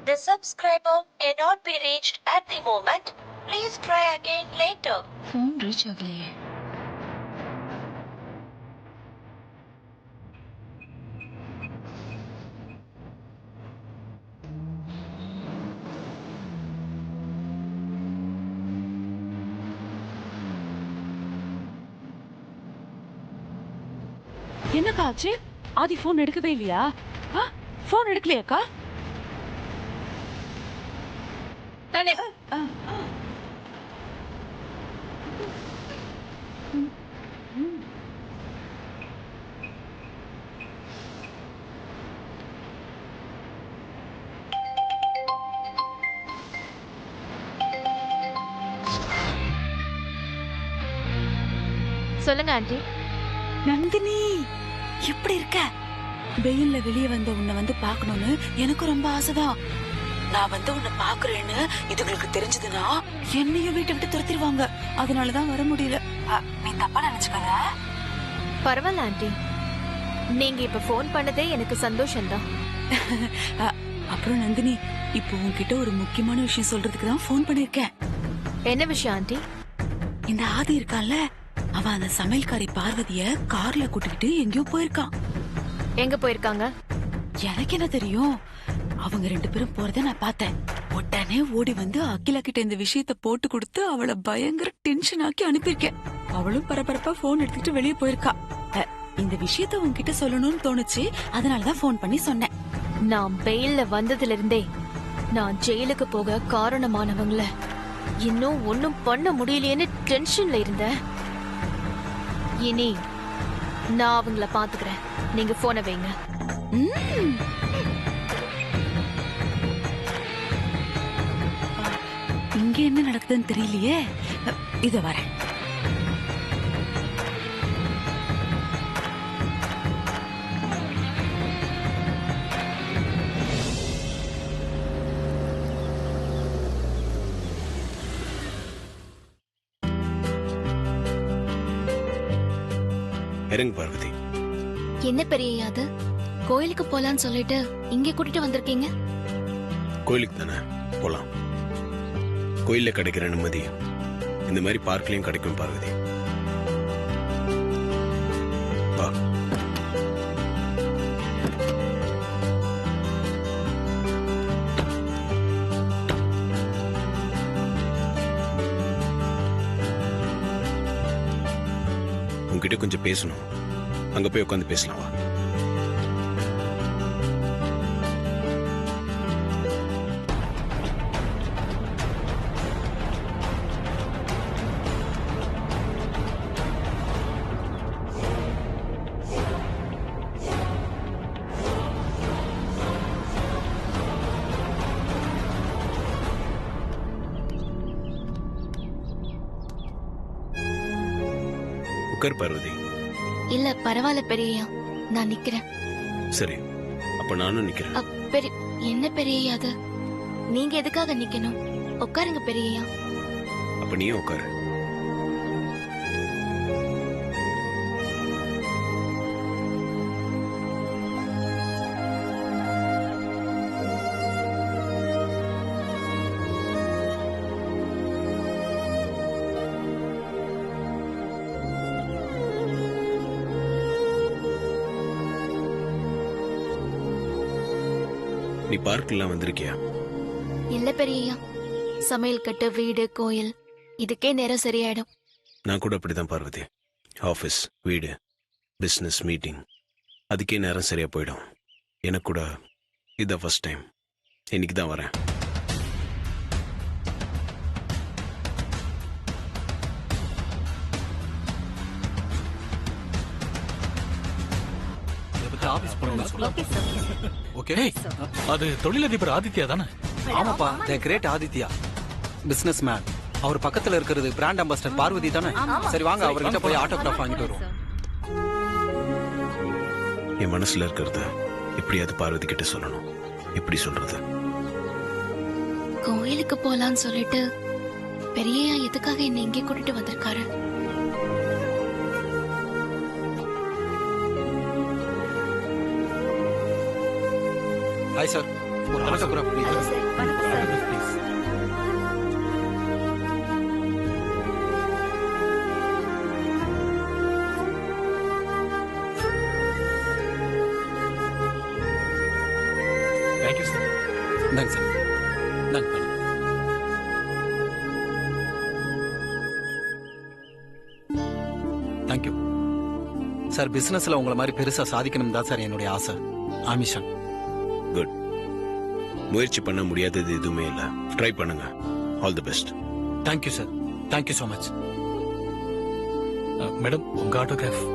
The subscriber cannot be reached at the moment. Please try again later. Phone reach ஆகலையே. என்னக்கா ஆச்சு? ஆதி phone எடுக்கவே இல்லையா? போன் எடுக்கலையாக்கா? சொல்லுங்க ஆண்டி. நந்தினி எப்படி இருக்க? வெயில்ல வெளியே வந்த உன்னை வந்து பாக்கணும்னு எனக்கு ரொம்ப ஆசைதான். நான் வந்து உன்னை பாக்குறேன்னு இதுங்களுக்கு தெரிஞ்சதுன்னா என்னையும் வீட்டை விட்டு துரத்திடுவாங்க. அதனாலதான் வர முடியல. நீ தப்பா நினைச்சுக்காத. பரவாயில்ல ஆண்டி, நீங்க இப்ப போன் பண்ணதே எனக்கு சந்தோஷம்தான். அப்புறம் நந்தினி, இப்போ உன்கிட்ட ஒரு முக்கியமான விஷயம் சொல்றதுக்கு தான் போன் பண்ணிருக்கேன். என்ன விஷயம் ஆண்டி? இந்த ஆதி இருக்கான்ல, அவன் அந்த சமையல்காரி பார்வதிய கார்ல கூட்டிக்கிட்டு எங்கேயோ போயிருக்கான். எங்க போயிருக்காங்க? எனக்கு என்ன தெரியும்? அவங்க 2 பேரும் போறத நான் பார்த்தேன். உடனே ஓடி வந்து அகிலா கிட்ட இந்த விஷயத்த போட்டு கொடுத்து அவளை பயங்கர டென்ஷன் ஆக்கி அனுப்பியிருக்கேன். அவளும் பரபரப்பா போன் எடுத்துக்கிட்டு வெளியே போயிருக்கா. இந்த விஷயத்த உன்கிட்ட சொல்லணும்னு தோணுச்சு, அதனாலதான் போன் பண்ணி சொன்னேன். நான் பெயில்ல வந்ததுல இருந்தே நான் ஜெயிலுக்கு போக காரணமானவங்கள இன்னும் ஒன்னும் பண்ண முடியலையேன்னு டென்ஷன்ல இருந்தேன். இனி நான் அவங்கள பாத்துக்கிறேன். நீங்க போனை வைங்க. இங்க என்ன நடக்குதுன்னு தெரியலையே. இத வரேன். இறங்கு பார்வதி. என்ன பெரிய அது? கோயிலுக்கு போலான்னு சொல்லிட்டு இங்க கூட்டிட்டு வந்திருக்கீங்க? கோயிலுக்கு தானே போலாம். கோயில்ல கிடைக்கிற நிம்மதி இந்த மாதிரி பார்க்லயும் கிடைக்கும் பார்வதி. வா. உன்கிட்ட கொஞ்சம் பேசணும். அங்க போய் உட்காந்து பேசலாம். வா. உட்கார் பார்வதி. இல்ல பரவாயில்ல பெரியயா, நான் நிக்கிறேன். சரி, அப்ப நானும் நிக்கிறேன். என்ன பெரியயா அது? நீங்க எதுக்காக நிக்கணும்? உட்காருங்க பெரியயா. அப்ப நீயும் உட்காரு. நீ பார்க்கெல்லாம் வந்திருக்கியா? இல்ல பெரியயா, சமையல் கட்டு, வீடு, கோயில் இதுக்கே நேரம் சரியாயிடும். நான் கூட அப்படிதான் பார்வதி. ஆஃபீஸ், வீடு, பிஸ்னஸ், மீட்டிங், அதுக்கே நேரம் சரியா போயிடும். எனக்கு கூட இதான் ஃபர்ஸ்ட் டைம். இன்னைக்கு தான் வரேன். அது தொழிலதிபர் ஆதித்யா தானே? ஆமாப்பா, தி கிரேட் ஆதித்யா, பிசினஸ் மேன். அவர் பக்கத்துல இருக்கிறது பிராண்ட் அம்பாசிடர் பார்வதி தானே? சரி வாங்க, அவர்கிட்ட போய் ஆட்டோகிராஃப் வாங்கிட்டு வருவோம். என் மனசுல இருக்கிறத எப்படியாவது பார்வதி கிட்ட சொல்லணும். எப்படி சொல்றது? கோயிலுக்கு போலான்னு சொல்லிட்டு பெரியயா எதுக்காக என்ன இங்கே கூட்டிட்டு வந்திருக்காரு? ஹாய் சார், ஒரு autograph please. Please. Thank you sir. இந்தாங்க சார். இந்தாங்க. Thank you sir. பிசினஸ்ல உங்களை மாதிரி பெருசா சாதிக்கணும் தான் சார் என்னுடைய ஆசை, ஆமிஷன். குட். முயற்சி பண்ண முடியாதது எதுவுமே இல்லை. ட்ரை பண்ணுங்க. All the best. Thank you sir. Thank you so much. Madam உங்க ஆட்டோகிராஃப்.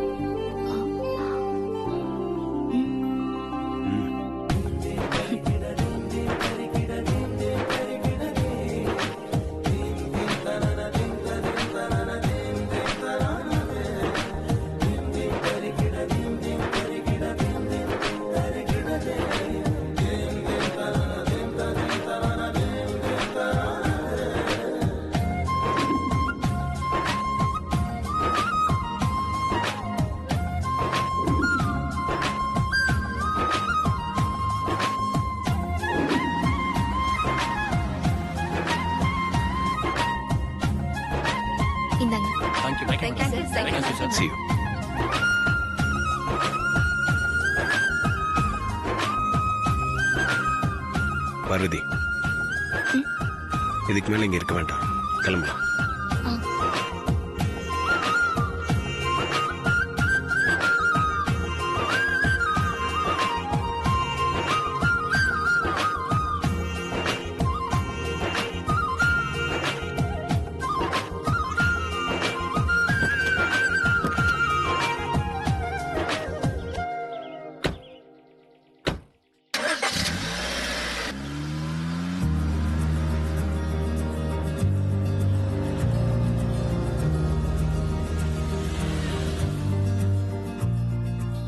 இந்தாங்க. Thank you. Thank you sir. See you. Parvathi, இதுக்கு மேல இங்க இருக்க வேண்டாம். கிளம்பலாம்.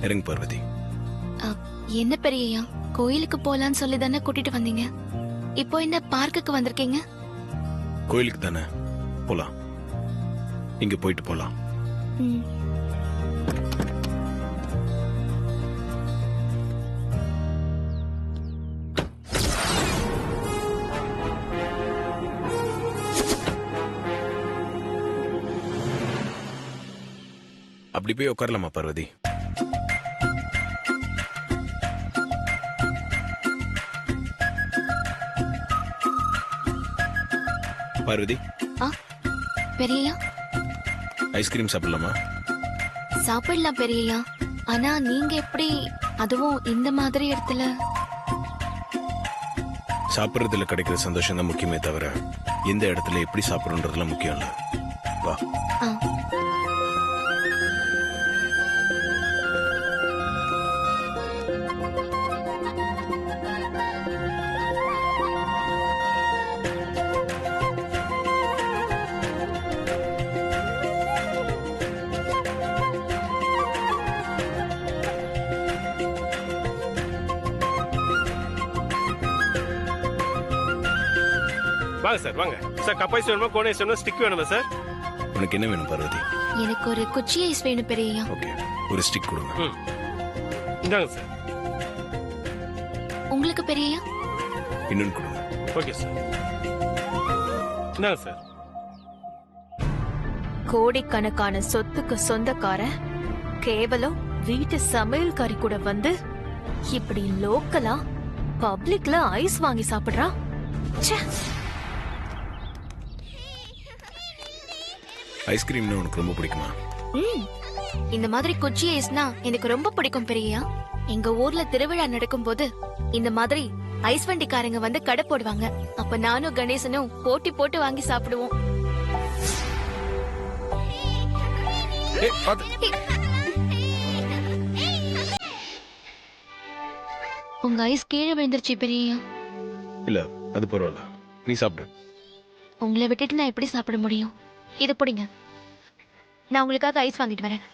இறங்கு பார்வதி. என்ன பெரியய்யா, கோயிலுக்கு போலான்னு சொல்லி தானே கூட்டிட்டு வந்தீங்க. இப்போ என்ன பார்க்குக்கு வந்திருக்கீங்க? கோயிலுக்கு தானே போலாம். இங்க போயிட்டு போலாம். ம். அப்படி போய் உட்காரலாமா பார்வதி? பார்வதி, பெரியய்யா, ஐஸ்கிரீம் சாப்பிடலாமா? சாப்பிடலாம் பெரியய்யா. ஆனா நீங்க எப்படி, அதுவும் இந்த மாதிரி இடத்துல? சாப்பிட்றதுல கிடைக்கிற சந்தோஷம் தான் முக்கியமே தவிர எந்த இடத்துல எப்படி சாப்பிடணுன்றதுலாம் முக்கியம் இல்ல. வா. ஆ. வாங்க சார், வாங்க சார். கப் ஐஸ் வேணுமா, கோன் ஐஸ் வேணுமா, ஸ்டிக் வேணுமா சார்? உனக்கு என்ன வேணும் பார்வதி? எனக்கு ஒரு குச்சி ஐஸ் வேணும் பெரியய்யா. ஓகே, ஒரு ஸ்டிக் கொடுங்க. இந்தாங்க சார். உங்களுக்கு பெரியய்யா? இன்னொன்னு கொடுங்க. Okay sir. இந்தாங்க சார். கோடிக்கணக்கான சொத்துக்கு சொந்தக்காரன் கேவலம் வீட்டு சமையல்காரி கூட வந்து இப்படி லோக்கலா பப்ளிக்ல ஐஸ் வாங்கி சாப்பிடுறா. ச்சே. ஐஸ்கிரீம்னா உனக்கு ரொம்ப பிடிக்குமா? இந்த மாதிரி குச்சி ஐஸ்னா எனக்கு ரொம்ப பிடிக்கும் பெரியய்யா. எங்க ஊர்ல திருவிழா நடக்கும் போது இந்த மாதிரி ஐஸ் வண்டிக்காரங்க வந்து கடை போடுவாங்க. அப்ப நானும் கணேசனும் போட்டி போட்டு வாங்கி சாப்பிடுவோம். உங்க ஐஸ் கீழே விழுந்துருச்சு பெரியய்யா. இல்ல, அது பரவாயில்ல. நீ சாப்பிடு. உங்களை விட்டுட்டு நான் எப்படி சாப்பிட முடியும்? இது பிடிங்க, நான் உங்களுக்காக ஐஸ் வாங்கிட்டு வரேன்.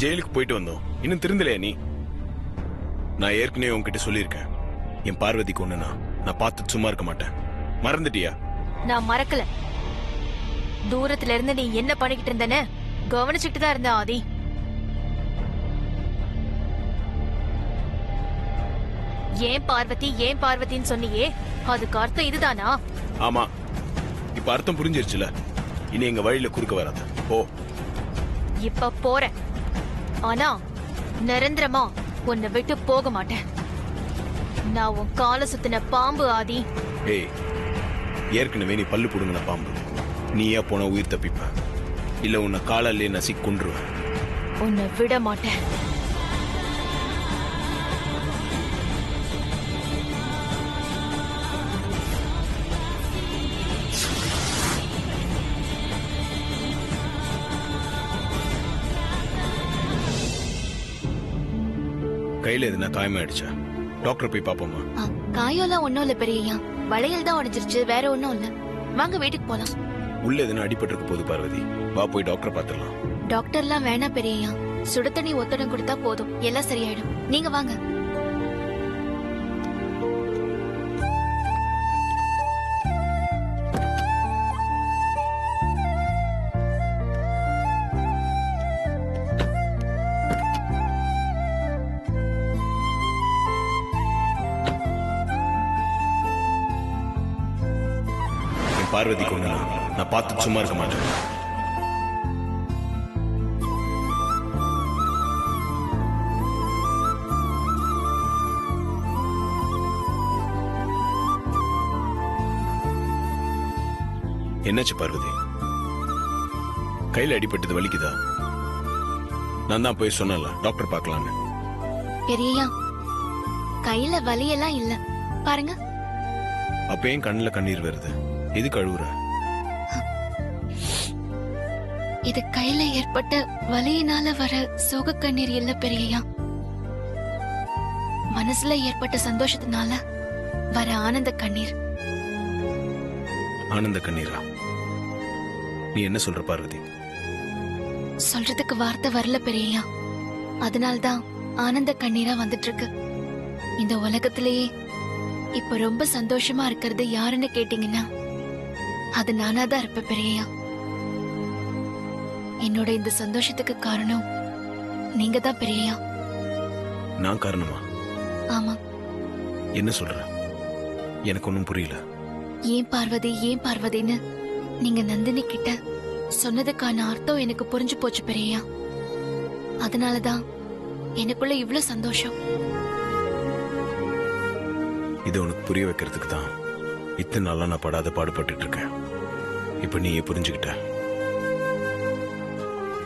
ஜெயிலுக்கு போயிட்டு வந்தோம், இன்னும் திருந்தலையா நீ? நான் ஏற்கனவே உன்கிட்ட சொல்லியிருக்கேன், என் பார்வதிக்கு ஒண்ணுனா நான் பார்த்து சும்மா இருக்க மாட்டேன். மறந்துட்டியா? நான் மறக்கல. தூரத்துல இருந்து நீ என்ன பண்ணிக்கிட்டு இருந்தன கவனிச்சுக்கிட்டு தான் இருந்த ஆதி. ஏன் பார்வதி ஏன் பார்வதின்னு சொன்னியே, அதுக்கு அர்த்தம் இதுதானா? ஆமா, இப்ப அர்த்தம் புரிஞ்சிருச்சுல. இனி எங்க வழியில குறுக்க வராத. ஓ, இப்ப போறேன். ஆனா நிரந்தரமா உன்னை விட்டு போக மாட்டேன். நான் உன் கால சுத்தின பாம்பு ஆதி. ஏய், ஏற்கனவே நீ பல்லு புடுங்கின பாம்பு. நீயா போன உயிர் தப்பிப்ப, இல்ல உன்னை காலாலே நசி கொன்றுவேன். உன்னை விட மாட்டேன். கையில எதுனா காயமாயிடுச்சா? டாக்டர் போய் பாப்போமா? காயெல்லாம் ஒண்ணும் இல்ல பெரியய்யா, வளையல் தான் உடைஞ்சிருச்சு, வேற ஒண்ணும் இல்ல. வாங்க வீட்டுக்கு போலாம். உள்ள எதுனா அடிபட்டு இருக்க போது பார்வதி, வா போய் டாக்டர் பாத்துடலாம். டாக்டர்லாம் வேணாம் பெரியய்யா, சுடு தண்ணி ஒத்தடம் கொடுத்தா போதும், எல்லாம் சரியாயிடும். நீங்க வாங்க. பார்வதி கொண்டு நான் பார்த்து சும்மா இருக்க மாட்டேன். என்னாச்சு பார்வதி? கையில அடிபட்டது வலிக்குதா? நான் தான் போய் சொன்னல டாக்டர் பார்க்கலான்னு. பெரியய்யா, கையில வலியெல்லாம் இல்ல பாருங்க. அப்ப ஏன் கண்ணுல கண்ணீர் வருது? எது கழுவுற? இது கையில ஏற்பட்ட வலியினால வர சோக கண்ணீர் இல்ல பெரியய்யா, மனசுல ஏற்பட்ட சந்தோஷத்தினால வர ஆனந்த கண்ணீர். ஆனந்த கண்ணீரா? நீ என்ன சொல்ற பார்வதி? சொல்றதுக்கு வார்த்தை வரல பெரியய்யா, அதனால்தான் ஆனந்த கண்ணீரா வந்துட்டு இருக்கு. இந்த உலகத்திலேயே இப்ப ரொம்ப சந்தோஷமா இருக்கிறது யாருன்னு கேட்டீங்கன்னா அது நானாதான் இருப்பேன் பெரியய்யா. என்னோட இந்த சந்தோஷத்துக்கு காரணம் நீங்க தான் பெரியய்யா. நான் காரணமா? ஆமா. என்ன சொல்ற? எனக்கு ஒன்னும் புரியல. ஏன் பார்வதி ஏன் பார்வதின்னு நீங்க நந்தினி கிட்ட சொன்னதுக்கான அர்த்தம் எனக்கு புரிஞ்சு போச்சு பெரியய்யா. அதனாலதான் எனக்குள்ள இவ்ளோ சந்தோஷம். இதை உனக்கு புரிய வைக்கிறதுக்கு தான் இத்தனை நாளா நான் படாத பாடுபட்டு இருக்கேன். இப்ப நீ புரிஞ்சுக்கிட்ட.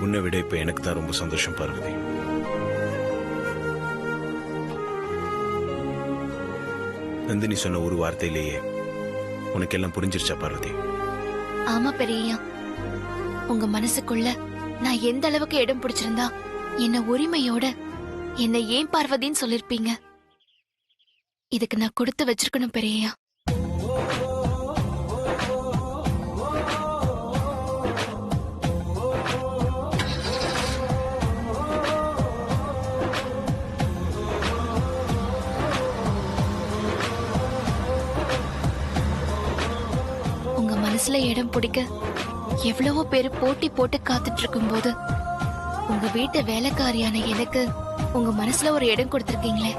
உன்னை விட இப்ப எனக்கு தான் ரொம்ப சந்தோஷம் பார்வதி. நந்தினி சொன்ன ஒரு வார்த்தையிலேயே உனக்கு எல்லாம் புரிஞ்சிருச்சா பார்வதி? ஆமா பெரியய்யா, உங்க மனசுக்குள்ள நான் எந்த அளவுக்கு இடம் பிடிச்சிருந்தா என்ன உரிமையோட என்ன ஏன் பார்வதின்னு சொல்லிருப்பீங்க. இதுக்கு நான் கொடுத்து வச்சிருக்கணும் பெரியயா. உங்க மனசுல இடம் பிடிக்க எவ்வளவோ பேரு போட்டி போட்டு காத்துட்டு இருக்கும் போது உங்க வீட்டு வேலைக்காரியான எனக்கு உங்க மனசுல ஒரு இடம் கொடுத்திருக்கீங்களே.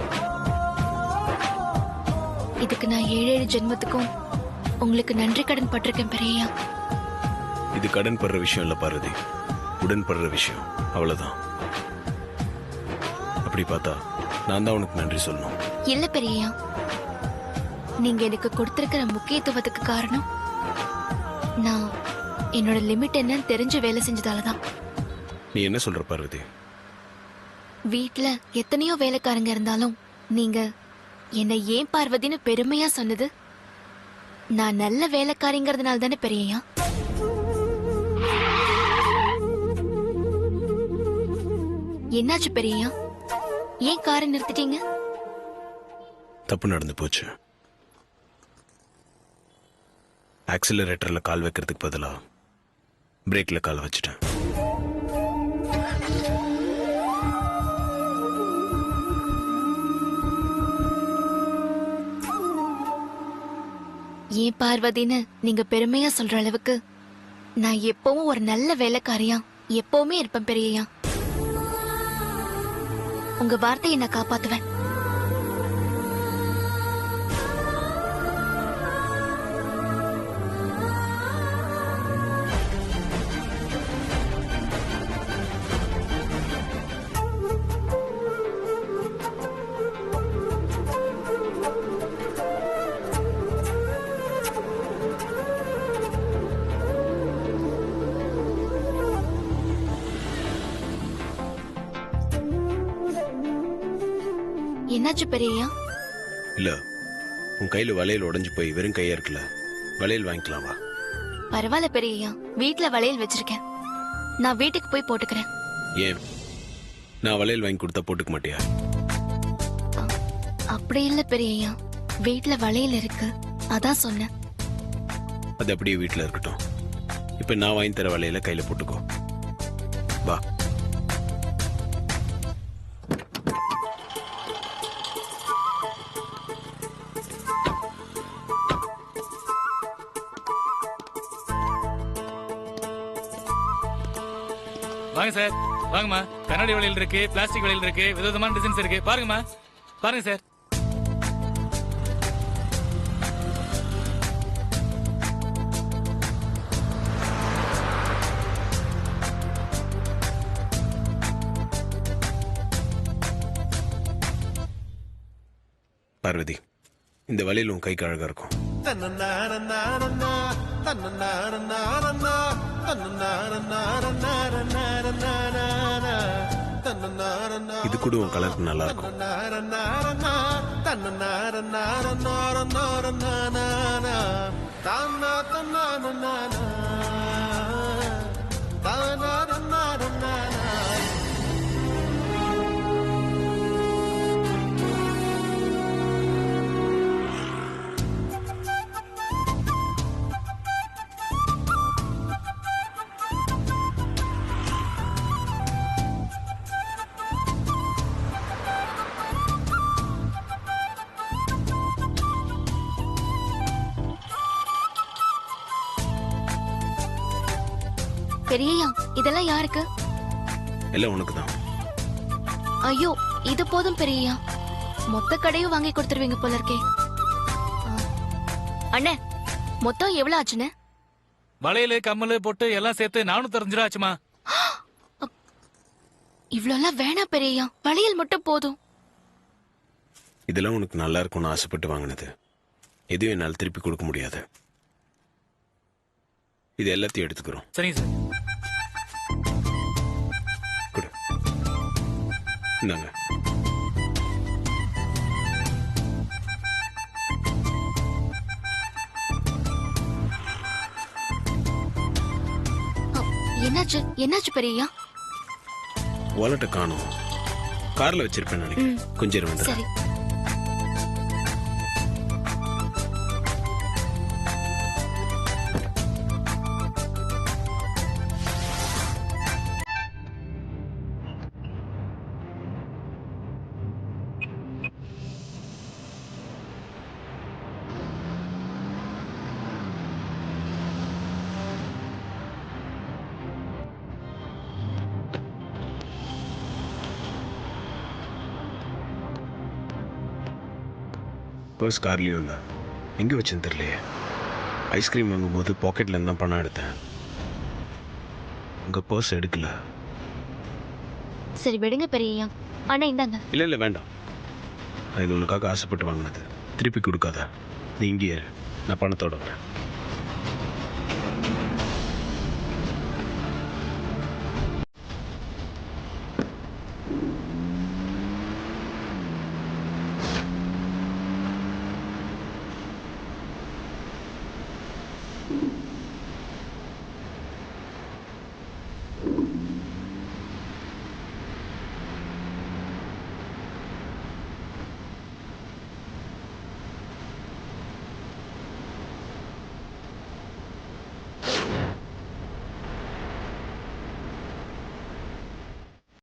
இதுக்கு நான் 7 ஜென்மத்துக்கும் உங்களுக்கு நன்றி கடன் பட்டிருக்கேன் பெரியயா. இது கடன் படுற விஷயம் இல்ல பார்வதி, உடன்படுற விஷயம், அவ்வளவுதான். அப்படி பார்த்தா நான் தான் உனக்கு நன்றி சொல்லணும். இல்ல பெரியயா, நீங்க எனக்கு கொடுத்திருக்கிற முக்கியத்துவத்துக்கு காரணம் நான் என்னோட லிமிட் என்னன்னு தெரிஞ்சு வேலை செஞ்சதாலதான். நீ என்ன சொல்ற பார்வதி? வீட்ல எத்தனையோ வேலைக்காரங்க இருந்தாலும் நீங்க என்னை ஏன் பார்வதின்னு பெருமையா சொன்னது நான் நல்ல வேலைக்காரிங்கிறதுனால தானே பெரியயா. என்னாச்சு பெரியயா, ஏன் காரை நிறுத்திட்டீங்க? தப்பு நடந்து போச்சு. ஆக்சிலரேட்டர்ல கால் வைக்கிறதுக்கு பதிலா பிரேக்ல கால் வச்சுட்டேன். ஏன் பார்வதின்னு நீங்க பெருமையா சொல்ற அளவுக்கு நான் எப்பவும் ஒரு நல்ல வேலைக்காரியா எப்பவுமே இருப்பேன் பெரியயா. உங்க வார்த்தையை நான் காப்பாத்துவேன். என்னாச்சு பெரியயா? இல்ல, உன் கையில வளையல் உடைஞ்சு போய் வெறும் கையா இருக்குல்ல, வளையல் வாங்கிக்கலாம் வா. பரவாயில்ல பெரியயா, வீட்ல வளையல் வச்சிருக்கேன், நான் வீட்டுக்கு போய் போட்டுக்கிறேன். ஏன், நான் வளையல் வாங்கி கொடுத்தா போட்டுக்க மாட்டியா? அப்படி இல்ல பெரியயா, வீட்ல வளையல் இருக்கு, அதான் சொன்னேன். அது அப்படியே வீட்டுல இருக்கட்டும். இப்ப நான் வாங்கி தர வளையல கையில போட்டுக்கோ வா. வாங்க சார், வாங்கம்மா. கண்ணாடி வளையல் இருக்கு, பிளாஸ்டிக் வளையல் இருக்கு, விதவிதமான டிசைன்ஸ் இருக்கு. பாருங்கம்மா, பாருங்க சார். பார்வதி, இந்த வளையல் உன் கைக்கு அழகா இருக்கும். இது கூட உன் கலருக்கு நல்லா இருக்கும். பெரியயா, இதெல்லாம் யாருக்கு? எல்லாம் உனக்கு தான். ஐயோ, இது போதும் பெரியயா, மொத்த கடையும் வாங்கி கொடுத்துருவீங்க போல இருக்கே. அண்ணே, மொத்தம் எவ்வளவு ஆச்சுன்னு? வளையல், கம்மல் போட்டு எல்லாம் சேர்த்து 450 ரூபா ஆச்சுமா. இவ்வளவு வேணாம் பெரியயா, வளையல் மட்டும் போதும். இதெல்லாம் உனக்கு நல்லா இருக்கும்னு ஆசைப்பட்டு வாங்கினது. எதுவும் என்னால் திருப்பி கொடுக்க முடியாது. இது எல்லாத்தையும் எடுத்துக்கிறோம். சரிங்க சார். கொடு. இந்தாங்க. என்னாச்சு என்னாச்சு பெரியயா? வாலெட்டை காணும். கார்ல வச்சிருப்பேன் நினைக்கிறேன். கொஞ்சம் இரு வந்துடுறேன். சரி. பர்ஸ் கார்லேயும் இல்லை. எங்கே வச்சேன்னு தெரியலையே. ஐஸ்கிரீம் வாங்கும்போது பாக்கெட்ல இருந்து தான் பணம் எடுத்தேன். உங்கள் பர்ஸ் எடுக்கல. சரி விடுங்க பெரியய்யா. ஆனா இந்தாங்க. இல்லை இல்லை வேண்டாம். அது உனக்காக ஆசைப்பட்டு வாங்கினது. திருப்பி கொடுக்காத. நீ இங்கே இரு. நான் பணத்தோட வரேன்.